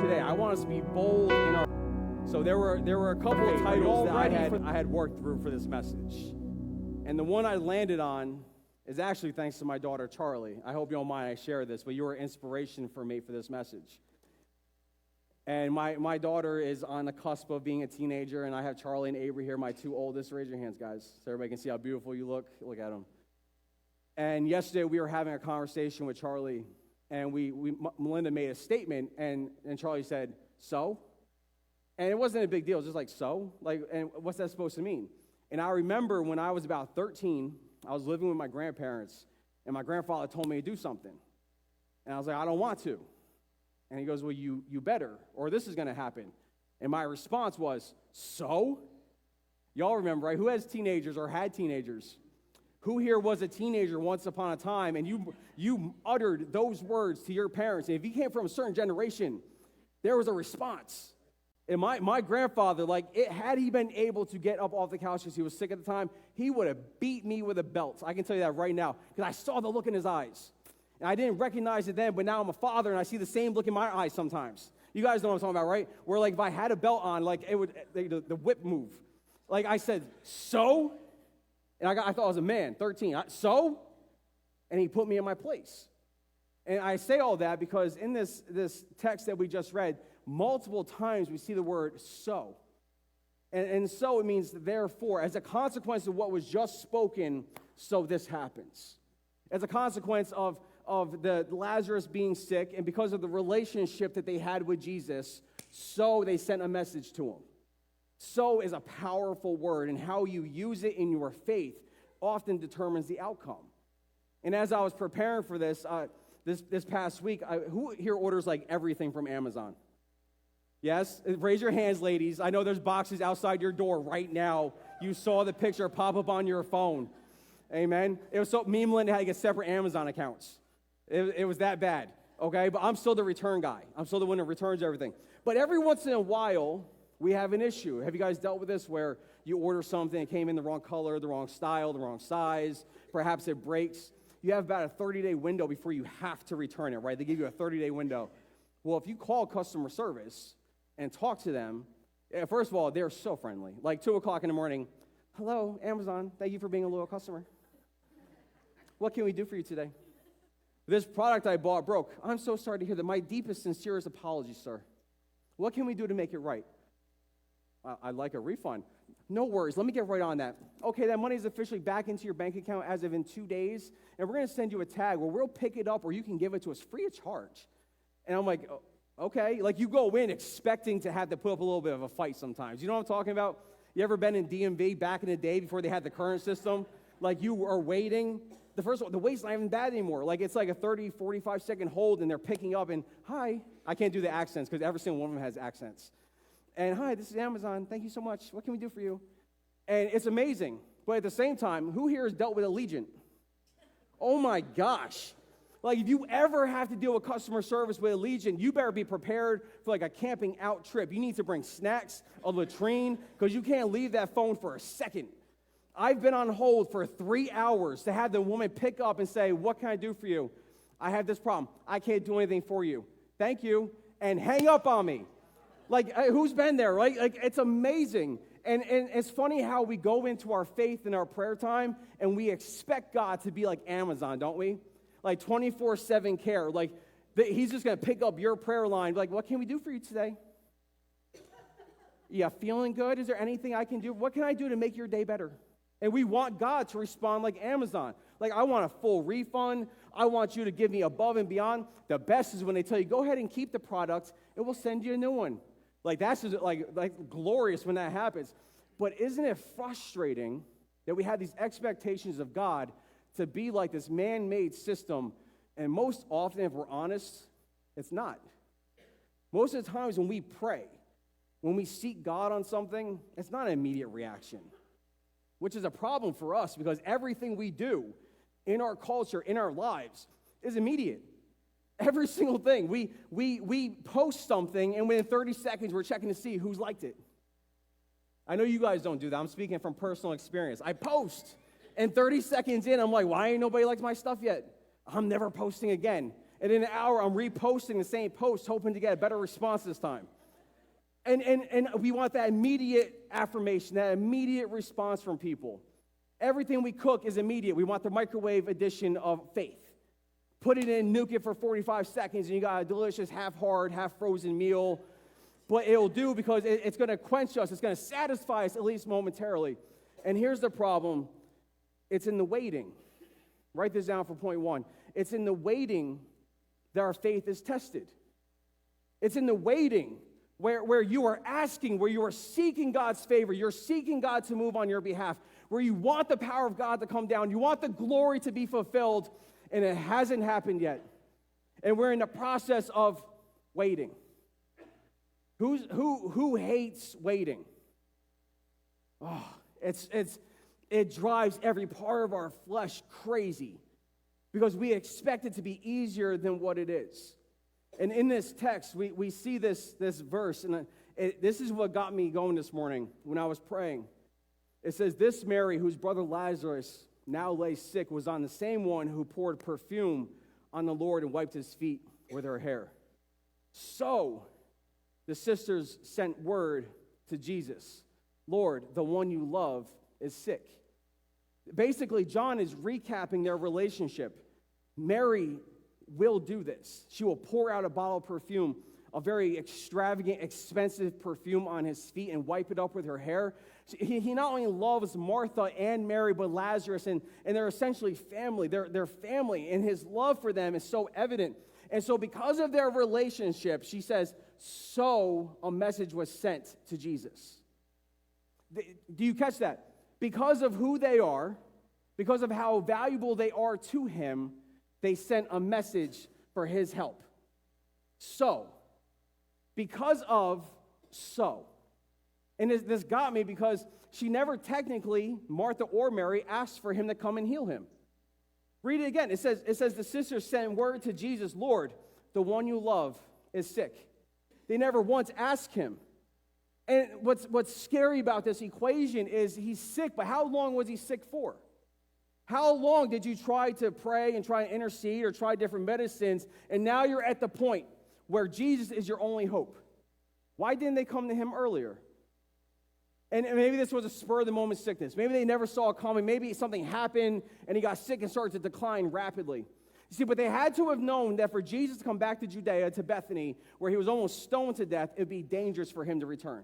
today. I want us to be bold in our... So there were a couple of titles that I had worked through for this message. And the one I landed on is actually thanks to my daughter, Charlie. I hope you don't mind I share this, but you were inspiration for me for this message. And my daughter is on the cusp of being a teenager, and I have Charlie and Avery here, my two oldest. Raise your hands, guys, so everybody can see how beautiful you look. Look at them. And yesterday we were having a conversation with Charlie, and Melinda made a statement, and Charlie said, "So?" And it wasn't a big deal. It was just like, "So?" Like, and what's that supposed to mean? And I remember when I was about 13, I was living with my grandparents, and my grandfather told me to do something. And I was like, "I don't want to." And he goes, "Well, you better, or this is going to happen." And my response was, "So?" Y'all remember, right? Who has teenagers or had teenagers? Who here was a teenager once upon a time, and you uttered those words to your parents? And if you came from a certain generation, there was a response. And my grandfather, had he been able to get up off the couch because he was sick at the time, he would have beat me with a belt. I can tell you that right now, because I saw the look in his eyes. And I didn't recognize it then, but now I'm a father, and I see the same look in my eyes sometimes. You guys know what I'm talking about, right? Where, if I had a belt on, it would, the whip move. I said, "So?" And I thought I was a man, 13. "So?" And he put me in my place. And I say all that because in this text that we just read, multiple times we see the word "so." And so it means therefore. As a consequence of what was just spoken, so this happens. As a consequence of the Lazarus being sick, and because of the relationship that they had with Jesus, so they sent a message to him. So is a powerful word, and how you use it in your faith often determines the outcome. And as I was preparing for this past week, who here orders everything from Amazon? Yes? Raise your hands, ladies. I know there's boxes outside your door right now. You saw the picture pop up on your phone. Amen? It was so, me and Melinda had to get separate Amazon accounts. It was that bad, okay? But I'm still the return guy. I'm still the one that returns everything. But every once in a while, we have an issue. Have you guys dealt with this where you order something, it came in the wrong color, the wrong style, the wrong size, perhaps it breaks? You have about a 30-day window before you have to return it, right? They give you a 30-day window. Well, if you call customer service and talk to them, first of all, they're so friendly. 2 o'clock in the morning, "Hello, Amazon, thank you for being a loyal customer. What can we do for you today? This product I bought broke. I'm so sorry to hear that. My deepest, sincerest apologies, sir. What can we do to make it right? I'd like a refund. No worries. Let me get right on that. Okay, that money is officially back into your bank account as of in 2 days, and we're going to send you a tag where we'll pick it up or you can give it to us free of charge." And I'm like, okay. You go in expecting to have to put up a little bit of a fight sometimes. You know what I'm talking about? You ever been in DMV back in the day before they had the current system? You are waiting. The wait's not even bad anymore. It's a 30, 45-second hold, and they're picking up, and, "Hi." I can't do the accents because every single one of them has accents. And, "Hi, this is Amazon. Thank you so much. What can we do for you?" And it's amazing. But at the same time, who here has dealt with Allegiant? Oh, my gosh. If you ever have to deal with customer service with Allegiant, you better be prepared for a camping out trip. You need to bring snacks, a latrine, because you can't leave that phone for a second. I've been on hold for 3 hours to have the woman pick up and say, "What can I do for you? I have this problem. I can't do anything for you. Thank you," and hang up on me. Who's been there, right? It's amazing. And it's funny how we go into our faith and our prayer time, and we expect God to be like Amazon, don't we? 24/7 care. He's just going to pick up your prayer line. "What can we do for you today? Yeah, feeling good? Is there anything I can do? What can I do to make your day better?" And we want God to respond like Amazon. "I want a full refund. I want you to give me above and beyond." The best is when they tell you, "Go ahead and keep the product, and we'll send you a new one." That's just glorious when that happens. But isn't it frustrating that we have these expectations of God to be like this man-made system, and most often, if we're honest, it's not. Most of the times when we pray, when we seek God on something, it's not an immediate reaction, which is a problem for us because everything we do in our culture, in our lives, is immediate. Every single thing. We post something, and within 30 seconds, we're checking to see who's liked it. I know you guys don't do that. I'm speaking from personal experience. I post, and 30 seconds in, I'm like, "Why ain't nobody liked my stuff yet? I'm never posting again." And in an hour, I'm reposting the same post, hoping to get a better response this time. And we want that immediate affirmation, that immediate response from people. Everything we cook is immediate. We want the microwave edition of faith. Put it in, nuke it for 45 seconds, and you got a delicious half-hard, half-frozen meal. But it'll do because it's going to quench us. It's going to satisfy us, at least momentarily. And here's the problem. It's in the waiting. Write this down for point one. It's in the waiting that our faith is tested. It's in the waiting where you are asking, where you are seeking God's favor, you're seeking God to move on your behalf, where you want the power of God to come down, you want the glory to be fulfilled, and it hasn't happened yet. And we're in the process of waiting. Who hates waiting? Oh, it drives every part of our flesh crazy because we expect it to be easier than what it is. And in this text, we see this verse, and this is what got me going this morning when I was praying. It says, this Mary, whose brother Lazarus now lay sick, was on the same one who poured perfume on the Lord and wiped his feet with her hair. So the sisters sent word to Jesus, Lord, the one you love is sick. Basically, John is recapping their relationship. Mary will do this. She will pour out a bottle of perfume, a very extravagant, expensive perfume on his feet and wipe it up with her hair. He not only loves Martha and Mary, but Lazarus, and they're essentially family. They're family, and his love for them is so evident. And so because of their relationship, she says, so a message was sent to Jesus. Do you catch that? Because of who they are, because of how valuable they are to him, they sent a message for his help. So, because of so. And this got me because she never technically, Martha or Mary, asked for him to come and heal him. Read it again. It says the sisters sent word to Jesus, Lord, the one you love is sick. They never once asked him. And what's scary about this equation is he's sick, but how long was he sick for? How long did you try to pray and try to intercede or try different medicines, and now you're at the point where Jesus is your only hope? Why didn't they come to him earlier? And maybe this was a spur-of-the-moment sickness. Maybe they never saw it coming. Maybe something happened, and he got sick and started to decline rapidly. You see, but they had to have known that for Jesus to come back to Judea, to Bethany, where he was almost stoned to death, it would be dangerous for him to return.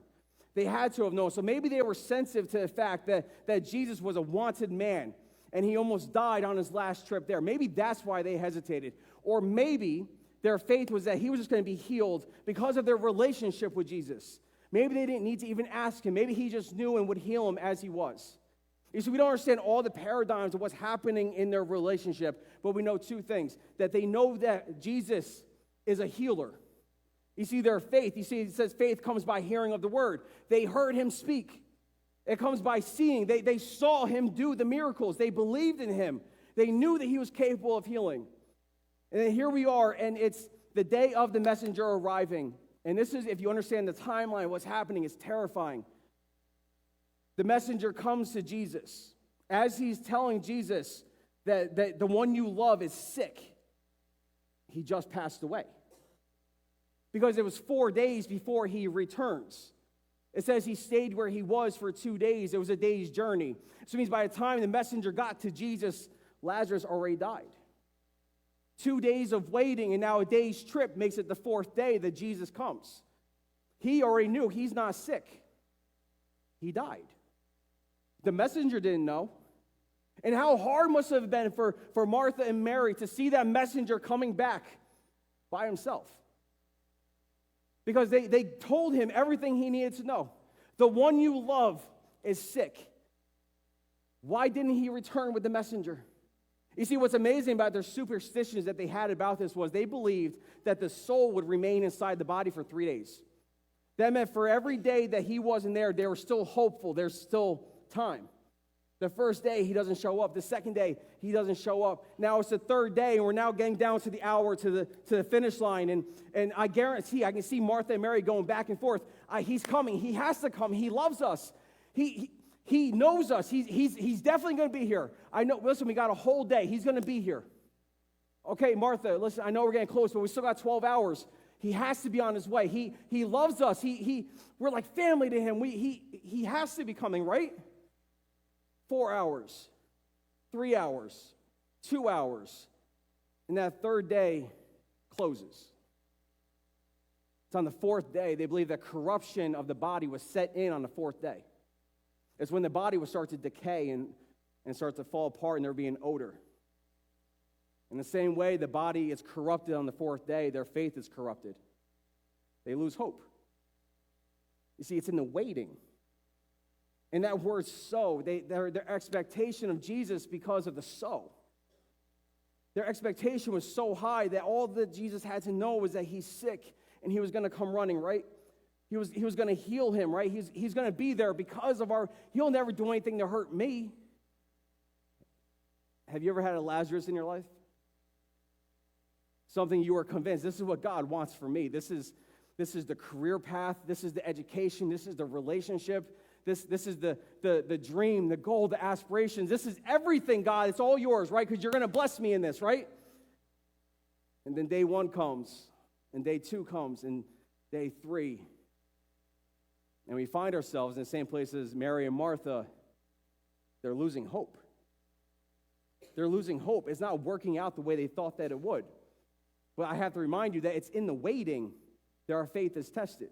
They had to have known. So maybe they were sensitive to the fact that Jesus was a wanted man, and he almost died on his last trip there. Maybe that's why they hesitated. Or maybe their faith was that he was just going to be healed because of their relationship with Jesus. Maybe they didn't need to even ask him. Maybe he just knew and would heal him as he was. You see, we don't understand all the paradigms of what's happening in their relationship, but we know two things. That they know that Jesus is a healer. You see, their faith, it says faith comes by hearing of the word. They heard him speak. It comes by seeing. They saw him do the miracles. They believed in him. They knew that he was capable of healing. And then here we are, and it's the day of the messenger arriving. And this is, if you understand the timeline, what's happening is terrifying. The messenger comes to Jesus. As he's telling Jesus that the one you love is sick, he just passed away. Because it was 4 days before he returns. It says he stayed where he was for 2 days. It was a day's journey. So it means by the time the messenger got to Jesus, Lazarus already died. 2 days of waiting, and now a day's trip makes it the fourth day that Jesus comes. He already knew he's not sick. He died. The messenger didn't know. And how hard must it have been for Martha and Mary to see that messenger coming back by himself. Because they told him everything he needed to know. The one you love is sick. Why didn't he return with the messenger? You see, what's amazing about their superstitions that they had about this was they believed that the soul would remain inside the body for 3 days. That meant for every day that he wasn't there, they were still hopeful. There's still time. The first day, he doesn't show up. The second day, he doesn't show up. Now it's the third day, and we're now getting down to the hour, to the finish line. And I guarantee, I can see Martha and Mary going back and forth. He's coming. He has to come. He loves us. He knows us. He's definitely going to be here. I know. Listen, we got a whole day. He's going to be here. Okay, Martha, listen, I know we're getting close, but we still got 12 hours. He has to be on his way. He loves us. We're like family to him. He has to be coming, right? 4 hours, 3 hours, 2 hours, and that third day closes. It's on the fourth day. They believe that corruption of the body was set in on the fourth day. It's when the body would start to decay and start to fall apart, and there would be an odor. In the same way, the body is corrupted on the fourth day, their faith is corrupted. They lose hope. You see, it's in the waiting. And that word "so," their expectation of Jesus because of the "so." Their expectation was so high that all that Jesus had to know was that he's sick and he was going to come running, right? He was going to heal him, right? He's going to be there because of he'll never do anything to hurt me. Have you ever had a Lazarus in your life? Something you are convinced, this is what God wants for me. This is the career path. This is the education. This is the relationship. This is the dream, the goal, the aspirations. This is everything, God. It's all yours, right? Because you're going to bless me in this, right? And then day 1 comes, and day 2 comes, and day 3. And we find ourselves in the same place as Mary and Martha. They're losing hope. They're losing hope. It's not working out the way they thought that it would. But I have to remind you that it's in the waiting that our faith is tested.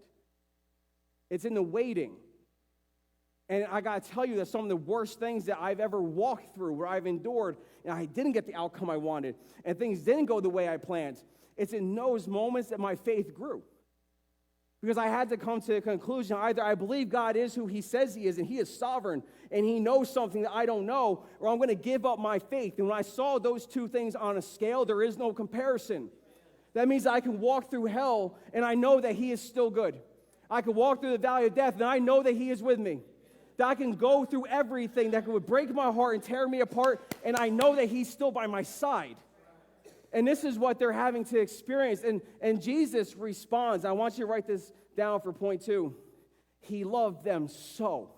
It's in the waiting. And I got to tell you that some of the worst things that I've ever walked through, where I've endured, and I didn't get the outcome I wanted, and things didn't go the way I planned, it's in those moments that my faith grew. Because I had to come to the conclusion, either I believe God is who he says he is, and he is sovereign, and he knows something that I don't know, or I'm going to give up my faith. And when I saw those two things on a scale, there is no comparison. That means I can walk through hell, and I know that he is still good. I can walk through the valley of death, and I know that he is with me. That I can go through everything that would break my heart and tear me apart, and I know that he's still by my side. And this is what they're having to experience. And Jesus responds. I want you to write this down for point 2. He loved them so.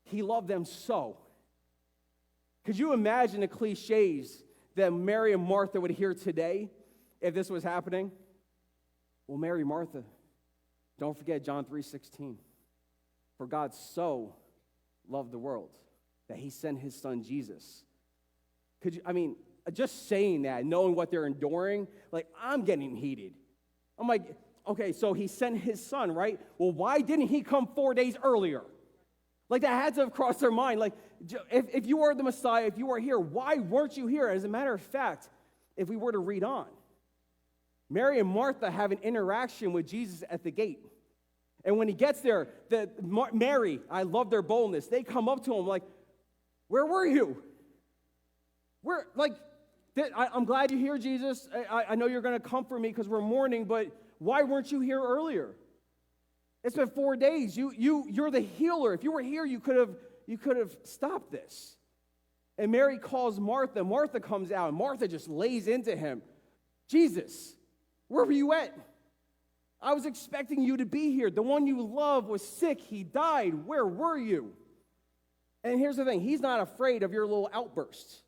He loved them so. Could you imagine the cliches that Mary and Martha would hear today if this was happening? Well, Mary, Martha, don't forget John 3:16. For God so loved the world that he sent his son Jesus. Just saying that, knowing what they're enduring, like, I'm getting heated. I'm like, okay, so he sent his son, right? Well, why didn't he come 4 days earlier? Like, that had to have crossed their mind. Like, if you are the Messiah, if you are here, why weren't you here? As a matter of fact, if we were to read on, Mary and Martha have an interaction with Jesus at the gate. And when he gets there, Mary, I love their boldness. They come up to him like, where were you? I'm glad you're here, Jesus. I know you're going to comfort me because we're mourning, but why weren't you here earlier? It's been 4 days. You're the healer. If you were here, you could have stopped this. And Mary calls Martha. Martha comes out, and Martha just lays into him. Jesus, where were you at? I was expecting you to be here. The one you love was sick. He died. Where were you? And here's the thing. He's not afraid of your little outbursts.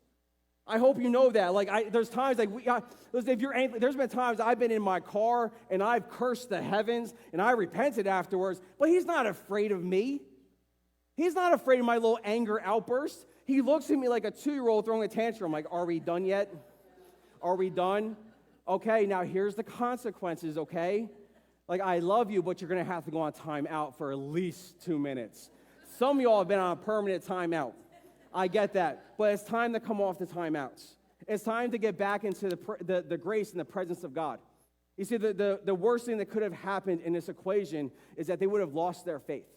I hope you know that. There's times if you're angry, there's been times I've been in my car and I've cursed the heavens and I repented afterwards, but he's not afraid of me. He's not afraid of my little anger outbursts. He looks at me like a 2-year-old throwing a tantrum, like, are we done yet? Are we done? Okay, now here's the consequences, okay? Like, I love you, but you're going to have to go on timeout for at least 2 minutes. Some of y'all have been on a permanent timeout. I get that. But it's time to come off the timeouts. It's time to get back into the grace and the presence of God. You see, the worst thing that could have happened in this equation is that they would have lost their faith.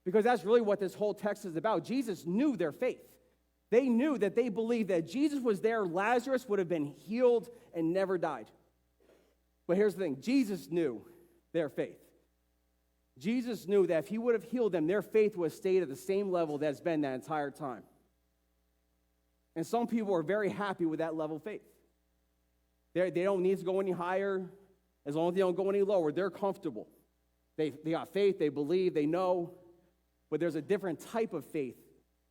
Because that's really what this whole text is about. Jesus knew their faith. They knew that they believed that Jesus was there, Lazarus would have been healed and never died. But here's the thing. Jesus knew their faith. Jesus knew that if he would have healed them, their faith would have stayed at the same level that's been that entire time. And some people are very happy with that level of faith. They don't need to go any higher. As long as they don't go any lower, they're comfortable. They got faith, they believe, they know. But there's a different type of faith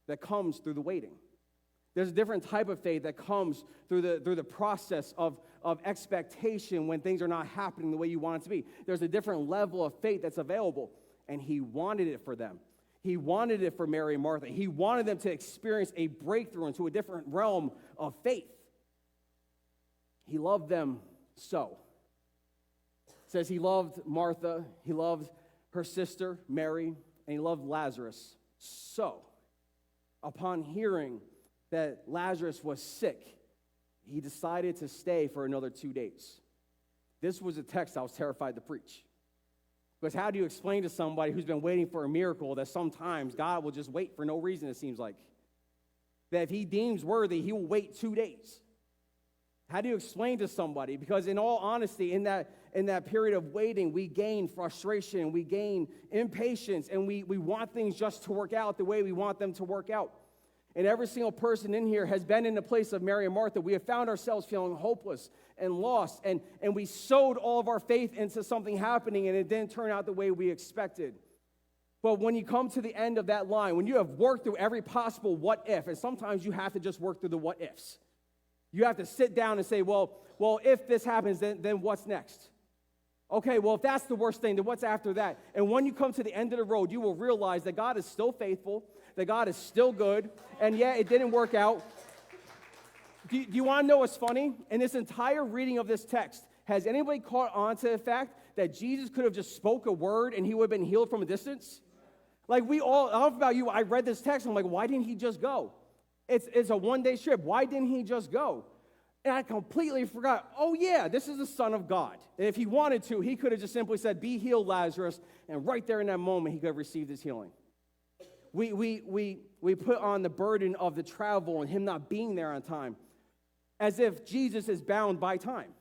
that comes through the waiting. There's a different type of faith that comes through the process of expectation when things are not happening the way you want it to be. There's a different level of faith that's available, and he wanted it for them. He wanted it for Mary and Martha. He wanted them to experience a breakthrough into a different realm of faith. He loved them so. It says he loved Martha, he loved her sister, Mary, and he loved Lazarus so. Upon hearing that Lazarus was sick, he decided to stay for another 2 days. This was a text I was terrified to preach. Because how do you explain to somebody who's been waiting for a miracle that sometimes God will just wait for no reason, it seems like? That if he deems worthy, he will wait 2 days. How do you explain to somebody? Because in all honesty, in that period of waiting, we gain frustration, we gain impatience, and we want things just to work out the way we want them to work out. And every single person in here has been in the place of Mary and Martha. We have found ourselves feeling hopeless and lost, and we sowed all of our faith into something happening, and it didn't turn out the way we expected. But when you come to the end of that line, when you have worked through every possible what if, and sometimes you have to just work through the what ifs. You have to sit down and say, well, if this happens, then what's next? Okay, well, if that's the worst thing, then what's after that? And when you come to the end of the road, you will realize that God is still faithful, that God is still good, and yeah, it didn't work out. Do you want to know what's funny? In this entire reading of this text, has anybody caught on to the fact that Jesus could have just spoke a word and he would have been healed from a distance? Like I don't know about you, I read this text, I'm like, why didn't he just go? It's a one-day trip. Why didn't he just go? And I completely forgot, oh yeah, this is the Son of God. And if he wanted to, he could have just simply said, be healed, Lazarus, and right there in that moment, he could have received his healing. We put on the burden of the travel and him not being there on time, as if Jesus is bound by time,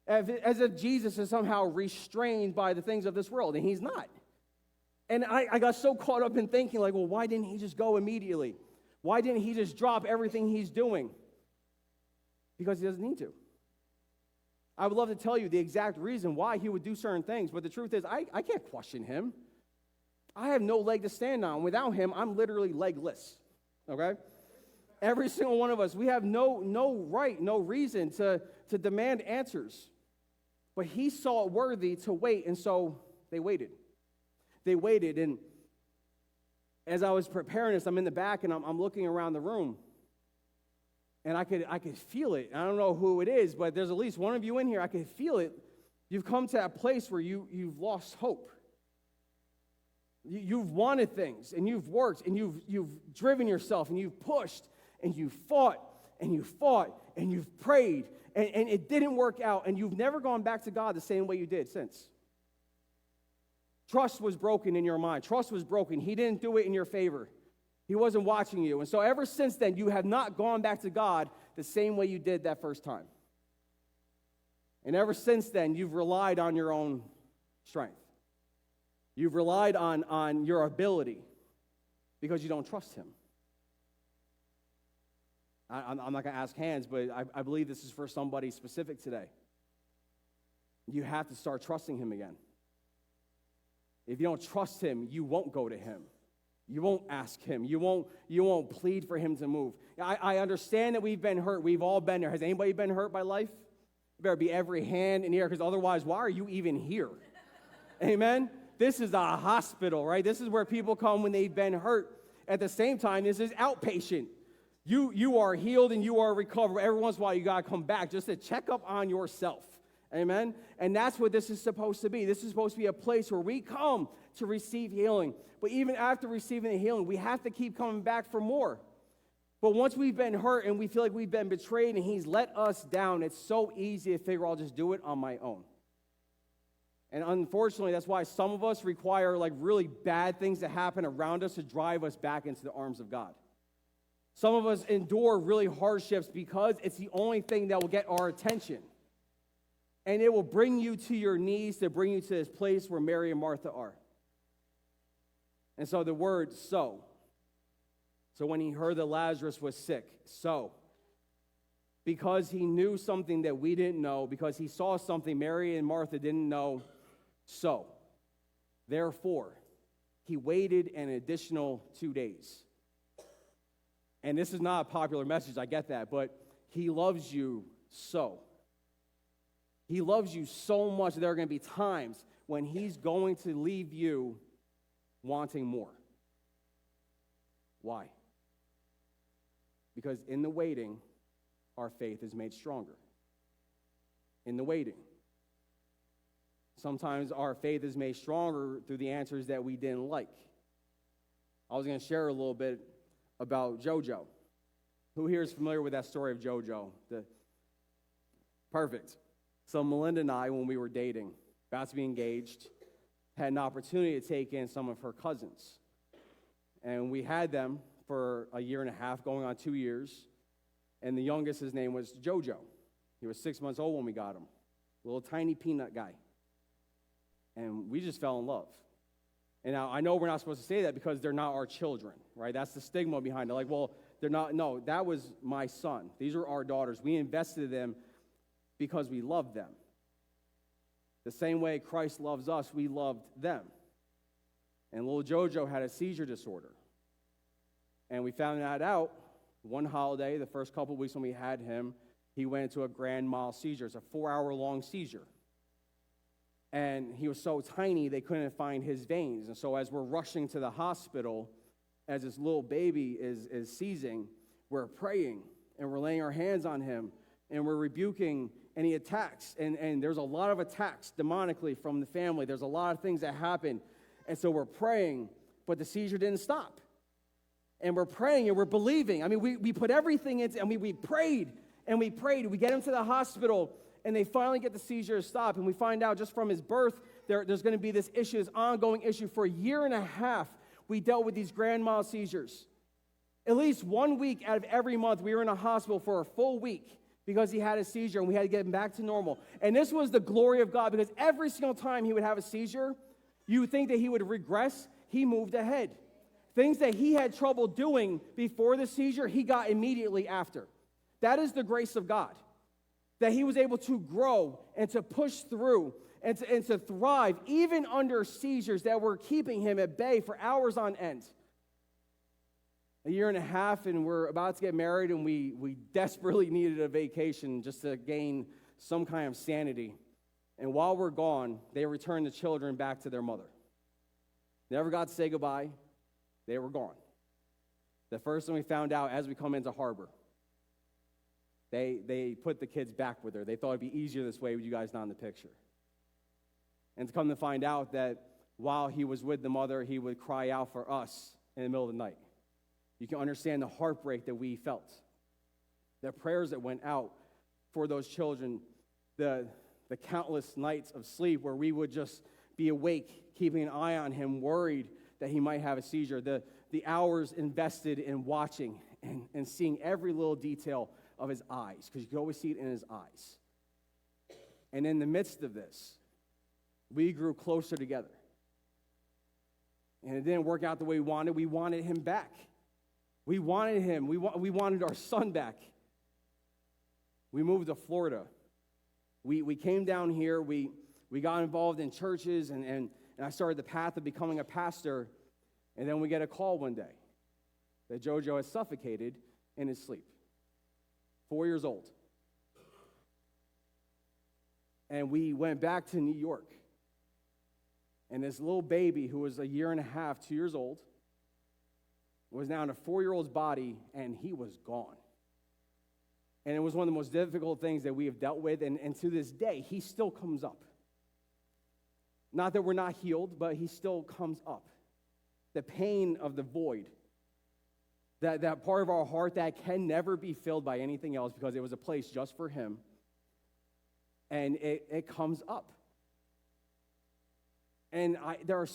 as if Jesus is somehow restrained by the things of this world, and he's not. And I got so caught up in thinking, like, well, why didn't he just go immediately? Why didn't he just drop everything he's doing? Because he doesn't need to. I would love to tell you the exact reason why he would do certain things, but the truth is, I can't question him. I have no leg to stand on. Without him, I'm literally legless, okay? Every single one of us, we have no right, no reason to demand answers. But he saw it worthy to wait, and so they waited. They waited, and as I was preparing this, I'm in the back, and I'm looking around the room, and I could feel it. I don't know who it is, but there's at least one of you in here. I could feel it. You've come to that place where you've lost hope. You've wanted things, and you've worked, and you've driven yourself, and you've pushed, and you've fought, and you've prayed, and it didn't work out, and you've never gone back to God the same way you did since. Trust was broken in your mind. Trust was broken. He didn't do it in your favor. He wasn't watching you. And so ever since then, you have not gone back to God the same way you did that first time. And ever since then, you've relied on your own strength. You've relied on your ability because you don't trust him. I'm not going to ask hands, but I believe this is for somebody specific today. You have to start trusting him again. If you don't trust him, you won't go to him. You won't ask him. You won't plead for him to move. I understand that we've been hurt. We've all been there. Has anybody been hurt by life? There better be every hand in the air, because otherwise, why are you even here? Amen? This is a hospital, right? This is where people come when they've been hurt. At the same time, this is outpatient. You are healed and you are recovered. Every once in a while, you got to come back just to check up on yourself. Amen? And that's what this is supposed to be. This is supposed to be a place where we come to receive healing. But even after receiving the healing, we have to keep coming back for more. But once we've been hurt and we feel like we've been betrayed and he's let us down, it's so easy to figure I'll just do it on my own. And unfortunately, that's why some of us require like really bad things to happen around us to drive us back into the arms of God. Some of us endure really hardships because it's the only thing that will get our attention. And it will bring you to your knees to bring you to this place where Mary and Martha are. And so the word so. So when he heard that Lazarus was sick, so. Because he knew something that we didn't know, because he saw something Mary and Martha didn't know, so. Therefore, he waited an additional 2 days. And this is not a popular message, I get that, but he loves you so. He loves you so much that there are going to be times when he's going to leave you wanting more. Why? Because in the waiting, our faith is made stronger. In the waiting. Sometimes our faith is made stronger through the answers that we didn't like. I was going to share a little bit about JoJo. Who here is familiar with that story of JoJo? Perfect. So Melinda and I, when we were dating, about to be engaged, had an opportunity to take in some of her cousins. And we had them for a year and a half, going on 2 years. And the youngest, his name was JoJo. He was 6 months old when we got him. Little tiny peanut guy. And we just fell in love. And now, I know we're not supposed to say that because they're not our children, right? That's the stigma behind it. Like, well, they're not. No, that was my son. These are our daughters. We invested in them because we loved them. The same way Christ loves us, we loved them. And little JoJo had a seizure disorder. And we found that out one holiday, the first couple of weeks when we had him, he went into a grand mal seizure. It's a 4-hour-long seizure. And he was so tiny, they couldn't find his veins. And so as we're rushing to the hospital, as this little baby is seizing, we're praying, and we're laying our hands on him, and we're rebuking any attacks. And there's a lot of attacks demonically from the family. There's a lot of things that happen. And so we're praying, but the seizure didn't stop. And we're praying, and we're believing. I mean, we put everything into, we prayed, and we prayed. We get him to the hospital, and they finally get the seizure to stop. And we find out just from his birth, there's going to be this issue, this ongoing issue. For a year and a half, we dealt with these grand mal seizures. At least 1 week out of every month, we were in a hospital for a full week because he had a seizure, and we had to get him back to normal. And this was the glory of God, because every single time he would have a seizure, you would think that he would regress. He moved ahead. Things that he had trouble doing before the seizure, he got immediately after. That is the grace of God. That he was able to grow and to push through and to thrive even under seizures that were keeping him at bay for hours on end. A year and a half, and we're about to get married, and we desperately needed a vacation just to gain some kind of sanity. And while we're gone, they returned the children back to their mother. Never got to say goodbye. They were gone. The first thing we found out as we come into harbor, they put the kids back with her. They thought it'd be easier this way with you guys not in the picture. And to come to find out that while he was with the mother, he would cry out for us in the middle of the night. You can understand the heartbreak that we felt. The prayers that went out for those children, the countless nights of sleep where we would just be awake, keeping an eye on him, worried that he might have a seizure. The hours invested in watching and seeing every little detail of his eyes, because you could always see it in his eyes. And in the midst of this, we grew closer together. And it didn't work out the way we wanted. We wanted him back. We wanted him. We wanted our son back. We moved to Florida. We came down here. We got involved in churches, and I started the path of becoming a pastor. And then we get a call one day that JoJo has suffocated in his sleep. 4 years old. And we went back to New York. And this little baby who was a year and a half, 2 years old, was now in a 4-year-old's body, and he was gone. And it was one of the most difficult things that we have dealt with, and to this day, he still comes up. Not that we're not healed, but he still comes up. The pain of the void. That part of our heart that can never be filled by anything else because it was a place just for him. And it comes up. And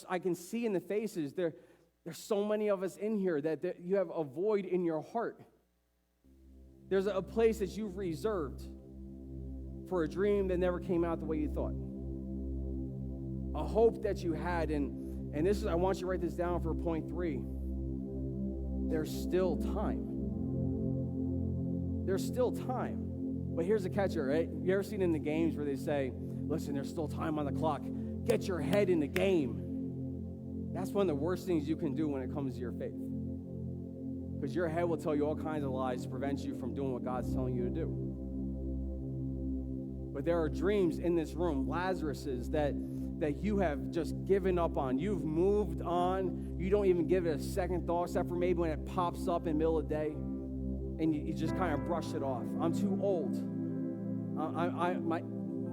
I can see in the faces, there's so many of us in here that you have a void in your heart. There's a place that you've reserved for a dream that never came out the way you thought. A hope that you had, and this is, I want you to write this down for point 3. There's still time. There's still time. But here's the catcher, right? You ever seen in the games where they say, listen, there's still time on the clock. Get your head in the game. That's one of the worst things you can do when it comes to your faith. Because your head will tell you all kinds of lies to prevent you from doing what God's telling you to do. But there are dreams in this room, Lazarus's, that you have just given up on. You've moved on. You don't even give it a second thought, except for maybe when it pops up in the middle of the day, and you just kind of brush it off. I'm too old.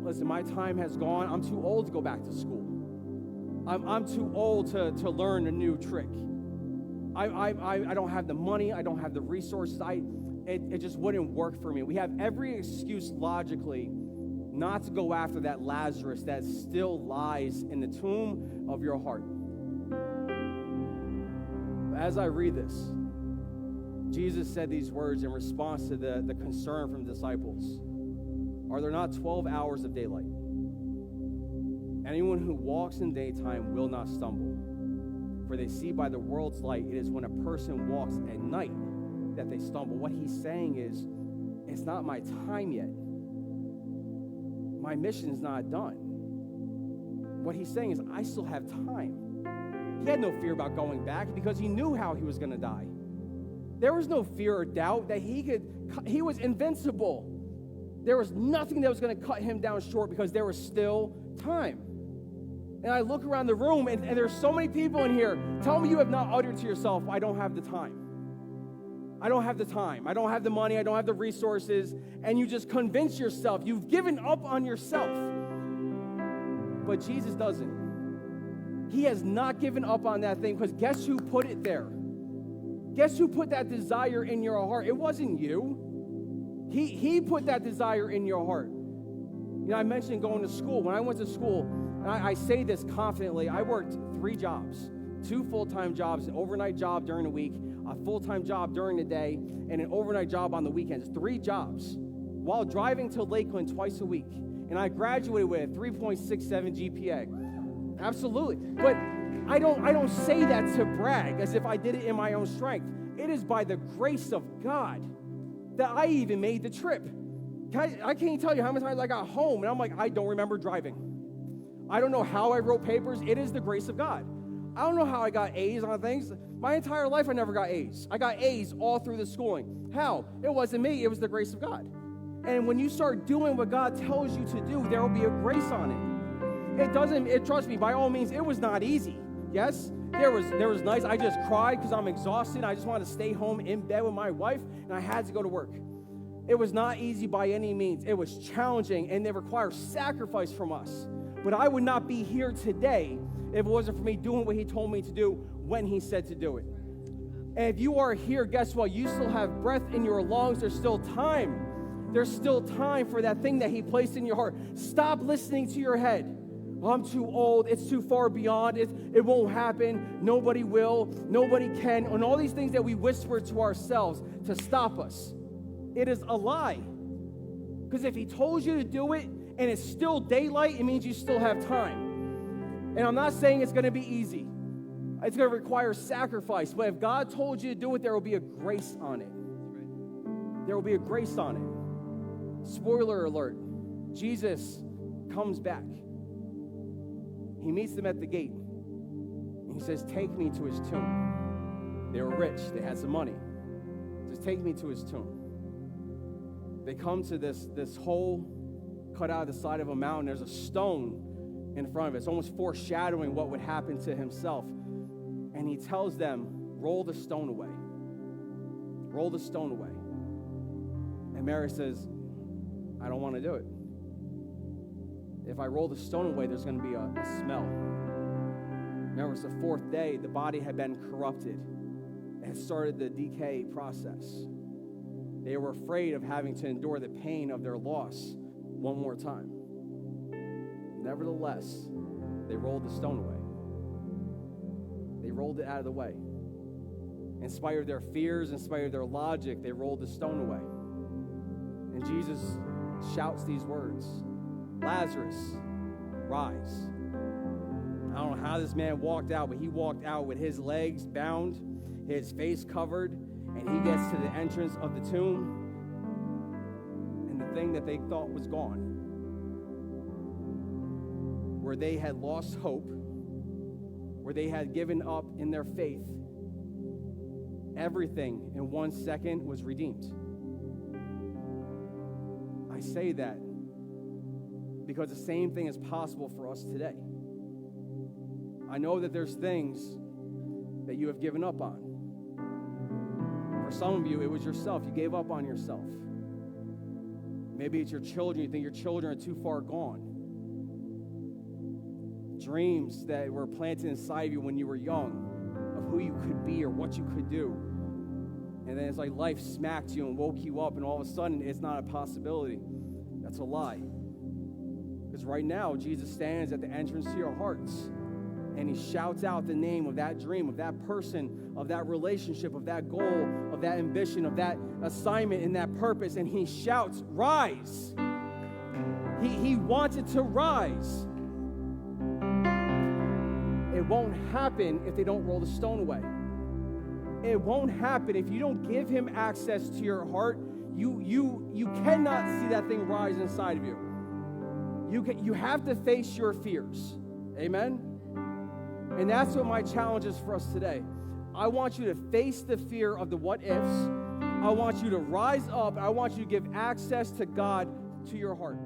Listen, my time has gone. I'm too old to go back to school. I'm too old to learn a new trick. I don't have the money. I don't have the resources. It just wouldn't work for me. We have every excuse logically not to go after that Lazarus that still lies in the tomb of your heart. As I read this, Jesus said these words in response to the concern from the disciples. Are there not 12 hours of daylight? Anyone who walks in daytime will not stumble. For they see by the world's light, it is when a person walks at night that they stumble. What he's saying is, it's not my time yet. My mission is not done. What he's saying is, I still have time. He had no fear about going back because he knew how he was going to die. There was no fear or doubt that he was invincible. There was nothing that was going to cut him down short because there was still time. And I look around the room, and there's so many people in here. Tell me you have not uttered to yourself, I don't have the time. I don't have the time. I don't have the money. I don't have the resources. And you just convince yourself. You've given up on yourself. But Jesus doesn't. He has not given up on that thing, because guess who put it there? Guess who put that desire in your heart? It wasn't you. He put that desire in your heart. You know, I mentioned going to school. When I went to school, and I say this confidently, I worked 3 jobs, 2 full-time jobs, an overnight job during the week, a full-time job during the day, and an overnight job on the weekends. 3 jobs while driving to Lakeland twice a week. And I graduated with a 3.67 GPA. Absolutely. But I don't say that to brag as if I did it in my own strength. It is by the grace of God that I even made the trip. I can't tell you how many times I got home and I'm like, I don't remember driving. I don't know how I wrote papers. It is the grace of God. I don't know how I got A's on things. My entire life I never got A's. I got A's all through the schooling. How? It wasn't me. It was the grace of God. And when you start doing what God tells you to do, there will be a grace on it. Trust me, by all means, it was not easy. Yes? There was nights I just cried because I'm exhausted. I just wanted to stay home in bed with my wife, and I had to go to work. It was not easy by any means. It was challenging, and it requires sacrifice from us. But I would not be here today if it wasn't for me doing what he told me to do when he said to do it. And if you are here, guess what? You still have breath in your lungs. There's still time. There's still time for that thing that he placed in your heart. Stop listening to your head. I'm too old. It's too far beyond. It won't happen. Nobody will. Nobody can. And all these things that we whisper to ourselves to stop us. It is a lie. Because if he told you to do it and it's still daylight, it means you still have time. And I'm not saying it's going to be easy. It's going to require sacrifice. But if God told you to do it, there will be a grace on it. There will be a grace on it. Spoiler alert. Jesus comes back. He meets them at the gate. And he says, take me to his tomb. They were rich. They had some money. He says, take me to his tomb. They come to this hole cut out of the side of a mountain. There's a stone in front of it. It's almost foreshadowing what would happen to himself. And he tells them, roll the stone away. Roll the stone away. And Mary says, I don't want to do it. If I roll the stone away, there's going to be a smell. Remember, it's the 4th day. The body had been corrupted. It had started the decay process. They were afraid of having to endure the pain of their loss one more time. Nevertheless, they rolled the stone away. They rolled it out of the way. In spite of their fears, in spite of their logic, they rolled the stone away. And Jesus shouts these words, Lazarus, rise. I don't know how this man walked out, but he walked out with his legs bound, his face covered, and he gets to the entrance of the tomb, and the thing that they thought was gone, where they had lost hope, where they had given up in their faith, everything in 1 second was redeemed. I say that because the same thing is possible for us today. I know that there's things that you have given up on. For some of you, it was yourself. You gave up on yourself. Maybe it's your children. You think your children are too far gone. Dreams that were planted inside of you when you were young of who you could be or what you could do. And then it's like life smacked you and woke you up, and all of a sudden it's not a possibility. That's a lie. Because right now, Jesus stands at the entrance to your hearts, and he shouts out the name of that dream, of that person, of that relationship, of that goal, of that ambition, of that assignment and that purpose, and he shouts, rise. He wants it to rise. It won't happen if they don't roll the stone away. It won't happen if you don't give him access to your heart. You cannot see that thing rise inside of you. You have to face your fears. Amen? And that's what my challenge is for us today. I want you to face the fear of the what ifs. I want you to rise up. I want you to give access to God to your heart.